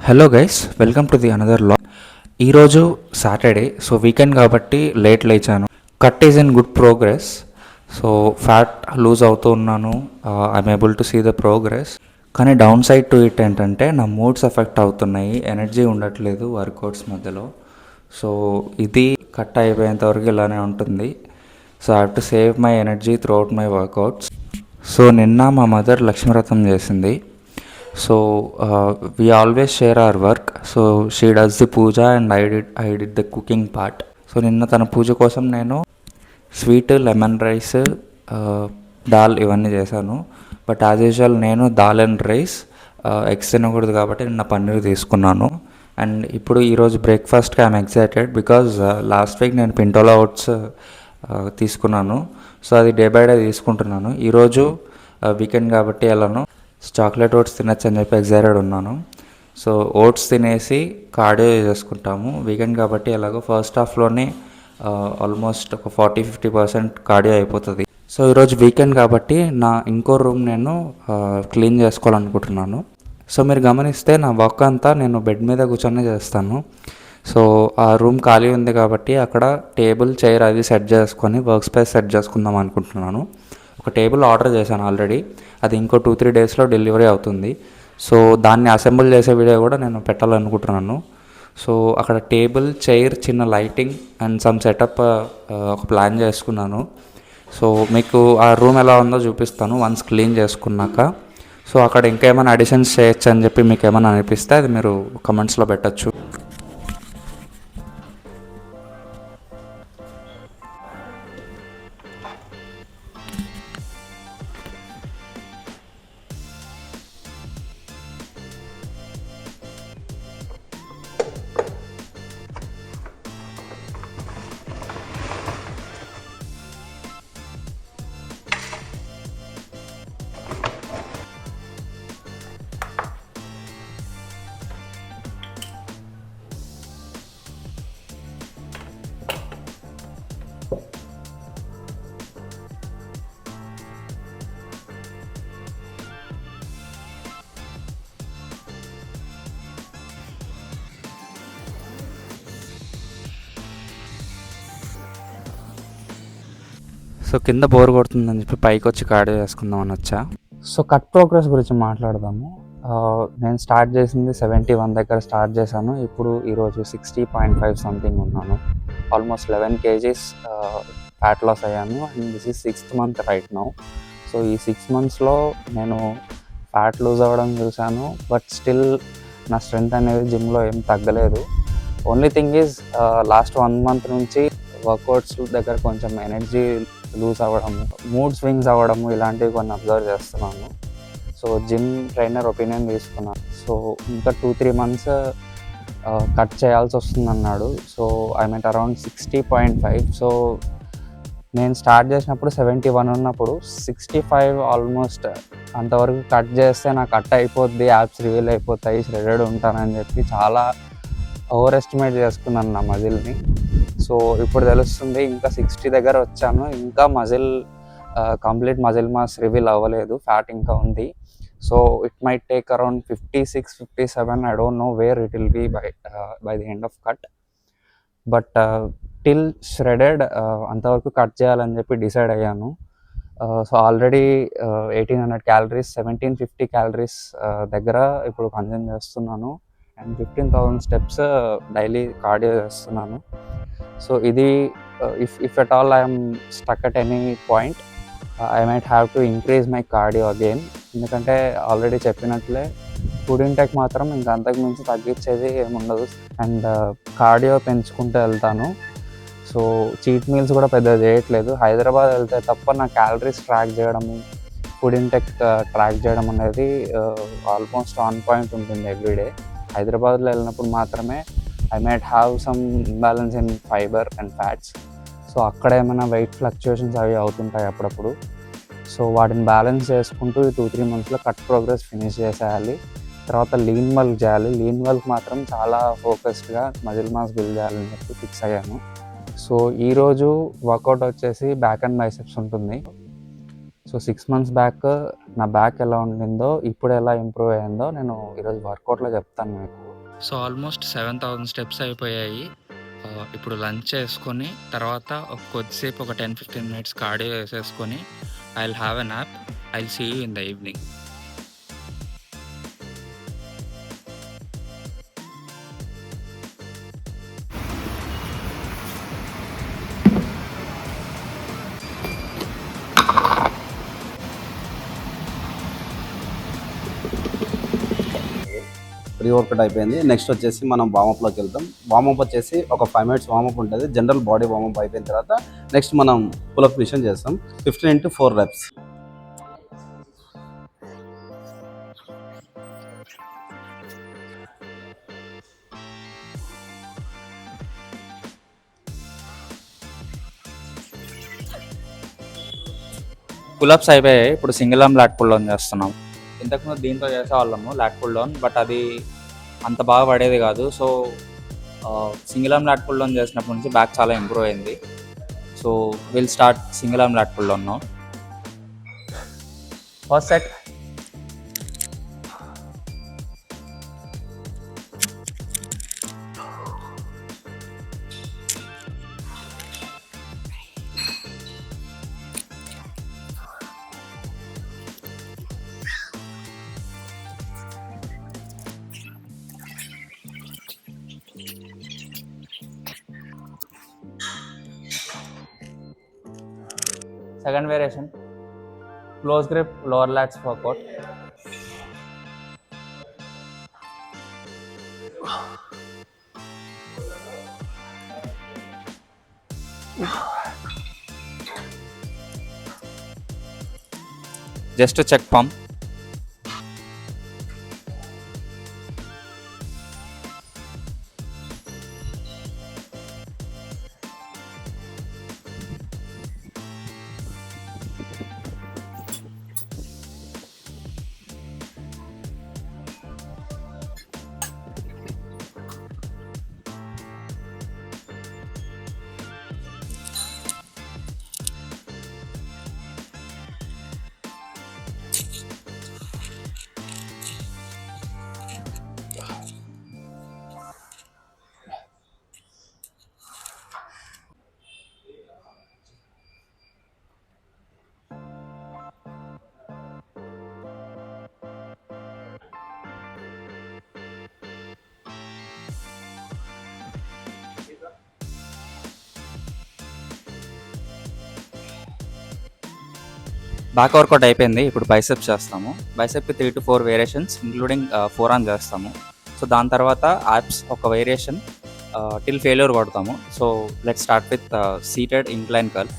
Hello guys, welcome to the another log. ఈరోజు Saturday, so weekend కాబట్టి late లేచాను. Cut is in good progress. So fat lose అవుతూ ఉన్నాను. I'm able to see the progress. కానీ downside to it ఏంటంటే నా moods effect అవుతున్నాయి. Energy ఉండట్లేదు వర్కౌట్స్ మధ్యలో. సో ఇది కట్ అయిపోయేంత వరకు ఇలానే ఉంటుంది. So I have to save my energy throughout my workouts. So నిన్న మా మదర్ లక్ష్మీవ్రతం చేసింది. So we always share our work. So she does the puja and I did the cooking part. So నిన్న తన పూజ కోసం నేను sweet, lemon rice, dal ఇవన్నీ చేశాను. బట్ యాజ్ యూజువల్ నేను దాల్ అండ్ రైస్, ఎగ్స్ తినకూడదు కాబట్టి నిన్న పన్నీర్ తీసుకున్నాను. అండ్ ఇప్పుడు ఈరోజు బ్రేక్ఫాస్ట్కి I'm excited because last week నేను పింటోలా ఓట్స్ తీసుకున్నాను. సో అది డే బై డే తీసుకుంటున్నాను. ఈరోజు వీకెండ్ కాబట్టి ఎలానో చాక్లెట్ ఓట్స్ తినచ్చు అని చెప్పి ఎగ్జైటెడ్ ఉన్నాను. సో ఓట్స్ తినేసి కార్డియో చేసుకుంటాము. వీకెండ్ కాబట్టి ఎలాగో ఫస్ట్ హాఫ్లోనే ఆల్మోస్ట్ ఒక 40-50% కార్డియో అయిపోతుంది. సో ఈరోజు వీకెండ్ కాబట్టి నా ఇంకో రూమ్ నేను క్లీన్ చేసుకోవాలనుకుంటున్నాను. సో మీరు గమనిస్తే నా వర్క్ అంతా నేను బెడ్ మీద కూర్చొని చేస్తాను. సో ఆ రూమ్ ఖాళీ ఉంది కాబట్టి అక్కడ టేబుల్, చైర్ అది సెట్ చేసుకొని వర్క్ స్పేస్ సెట్ చేసుకుందాం అనుకుంటున్నాను. ఒక టేబుల్ ఆర్డర్ చేశాను ఆల్రెడీ. అది ఇంకో 2-3 డేస్లో డెలివరీ అవుతుంది. సో దాన్ని అసెంబుల్ చేసే వీడియో కూడా నేను పెట్టాలనుకుంటున్నాను. సో అక్కడ టేబుల్, చైర్, చిన్న లైటింగ్ అండ్ సమ్ సెటప్ ఒక ప్లాన్ చేసుకున్నాను. సో మీకు ఆ రూమ్ ఎలా ఉందో చూపిస్తాను వన్స్ క్లీన్ చేసుకున్నాక. సో అక్కడ ఇంకేమైనా అడిషన్స్ చేయొచ్చు అని చెప్పి మీకు ఏమైనా అనిపిస్తే అది మీరు కమెంట్స్లో పెట్టచ్చు. సో కింద బోర్ కొడుతుందని చెప్పి పైకి వచ్చి కార్డియో చేసుకుందాం అని వచ్చా. సో కట్ ప్రోగ్రెస్ గురించి మాట్లాడదాము. నేను స్టార్ట్ చేసింది 71 దగ్గర స్టార్ట్ చేశాను. ఇప్పుడు ఈరోజు 60.5 సంథింగ్ ఉన్నాను. ఆల్మోస్ట్ 11 kgs ఫ్యాట్ లాస్ అయ్యాను. And this is 6th month right now. So ఈ 6 monthsలో నేను ఫ్యాట్ లూజ్ అవ్వడం చూశాను. బట్ స్టిల్ నా స్ట్రెంగ్త్ అనేది జిమ్లో ఏం తగ్గలేదు. Only thing is last 1 month నుంచి వర్కౌట్స్ దగ్గర కొంచెం ఎనర్జీ లూజ్ అవ్వడము, మూడ్ స్వింగ్స్ అవ్వడము ఇలాంటివి కొన్ని అబ్జర్వ్ చేస్తున్నాను. సో జిమ్ ట్రైనర్ ఒపీనియన్ తీసుకున్నాను. సో ఇంకా 2-3 months కట్ చేయాల్సి వస్తుందన్నాడు. So I met around 60.5. So నేను స్టార్ట్ చేసినప్పుడు 71 ఉన్నప్పుడు 65 ఆల్మోస్ట్ అంతవరకు కట్ చేస్తే నాకు కట్ అయిపోద్ది, యాప్స్ రివీల్ అయిపోతాయి, ష్రెడెడ్ ఉంటానని చెప్పి చాలా ఓవర్ ఎస్టిమేట్ చేసుకున్నాను నా మజిల్ని. సో ఇప్పుడు తెలుస్తుంది ఇంకా 60 దగ్గర వచ్చాను. ఇంకా కంప్లీట్ మజిల్ మాస్ రివీల్ అవ్వలేదు, ఫ్యాట్ ఇంకా ఉంది. So it might take around 56-57. I don't know where it will be by the end of cut. But till shredded అంతవరకు కట్ చేయాలని చెప్పి డిసైడ్ అయ్యాను. సో ఆల్రెడీ 1800 calories, 1750 calories దగ్గర ఇప్పుడు consume చేస్తున్నాను. అండ్ 15,000 steps డైలీ కార్డియో చేస్తున్నాను. So ఇది if at all I'm stuck at any point I might have to increase my cardio again. ఎందుకంటే ఆల్రెడీ చెప్పినట్లే ఫుడ్ ఇంటెక్ మాత్రం ఇంకా అంతకు మించి తగ్గించేది ఏముండదు. అండ్ కార్డియో పెంచుకుంటూ వెళ్తాను. సో చీట్ మీల్స్ కూడా పెద్దగా చేయట్లేదు. హైదరాబాద్ వెళ్తే తప్ప నా క్యాలరీస్ ట్రాక్ చేయడము, ఫుడ్ ఇంటెక్ ట్రాక్ చేయడం అనేది ఆల్మోస్ట్ ఆన్ పాయింట్ ఉంటుంది ఎవ్రీడే. హైదరాబాద్లో వెళ్ళినప్పుడు మాత్రమే I might have some imbalance in fibre and fats. So అక్కడ ఏమైనా వెయిట్ ఫ్లక్చుయేషన్స్ అవి అవుతుంటాయి అప్పుడప్పుడు. సో వాటిని బ్యాలెన్స్ చేసుకుంటూ ఈ 2-3 monthsలో కట్ ప్రోగ్రెస్ ఫినిష్ చేసేయాలి. తర్వాత లీన్ బల్క్ చేయాలి. లీన్ బల్క్ మాత్రం చాలా ఫోకస్డ్గా మజిల్ మాస్ బిల్డ్ చేయాలని చెప్పి ఫిక్స్ అయ్యాను. సో ఈరోజు వర్కౌట్ వచ్చేసి బ్యాక్ అండ్ బైసెప్స్ ఉంటుంది. సో 6 months బ్యాక్ నా బ్యాక్ ఎలా ఉండిందో, ఇప్పుడు ఎలా ఇంప్రూవ్ అయ్యిందో నేను ఈరోజు వర్కౌట్లో చెప్తాను మీకు. సో ఆల్మోస్ట్ 7,000 స్టెప్స్ అయిపోయాయి. ఇప్పుడు లంచ్ చేసుకొని తర్వాత కొద్దిసేపు ఒక 10-15 మినిట్స్ కార్డియో వేసేసుకొని I will have a nap. I will see you in the evening. Pre workout అయిపోయింది. నెక్స్ట్ వచ్చేసి మనం వామప్లోకి వెళ్తాం. వామప్ వచ్చేసి ఒక 5 మినిట్స్ వామప్ ఉంటుంది. జనరల్ బాడీ వామప్ అయిపోయిన తర్వాత నెక్స్ట్ మనం పులప్ మిషన్ చేస్తాం 15x4 reps. పులప్స్ అయిపోయాయి. ఇప్పుడు single arm lat pull down చేస్తున్నాం. ఇంతకుముందు దీంతో చేసేవాళ్ళము లాట్ పుల్ డౌన్, బట్ అది అంత బాగా పడేది కాదు. So single arm lat pull down చేసినప్పటి నుంచి బ్యాక్ చాలా ఇంప్రూవ్ అయింది. So will start single arm lat pull down now. First set. Second variation, close grip lower lats workout. Just to check pump. Back workout అయిపోయింది. ఇప్పుడు biceps చేస్తాము. బైసెప్కి 3 to 4 variations including forearm చేస్తాము. So దాని తర్వాత abs ఒక variation till failure కొడతాము. So let start with seated incline curl.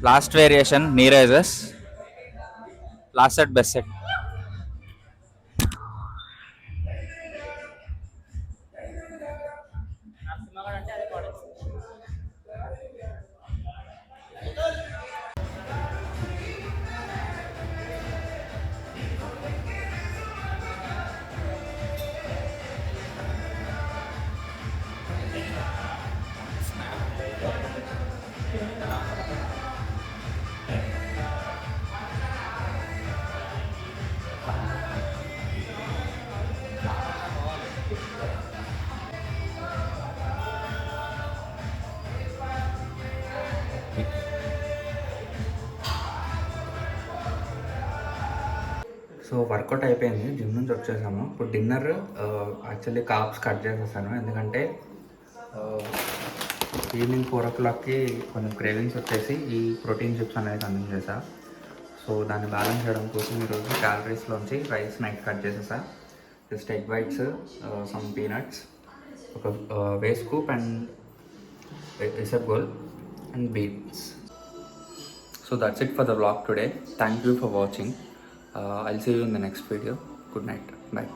Last variation, knee raises. Last set, best set. So workout అయిపోయింది, జిమ్ నుంచి వచ్చేసాము. ఇప్పుడు డిన్నర్ యాక్చువల్లీ కాప్స్ కట్ చేసేసాను, ఎందుకంటే ఈవినింగ్ 4 o'clockకి కొంచెం క్రేవింగ్స్ వచ్చేసి ఈ ప్రోటీన్ చిప్స్ అనేది కన్జ్యూమ్ చేసా. సో దాన్ని బ్యాలెన్స్ చేయడం కోసం ఈరోజు క్యాలరీస్లోంచి రైస్ నైట్ కట్ చేసేసా. Just egg whites, some peanuts, ఒక whey scoop and isabgol and beans. So that's it for the vlog today. Thank you for watching. I'll see you in the next video. Good night. Bye.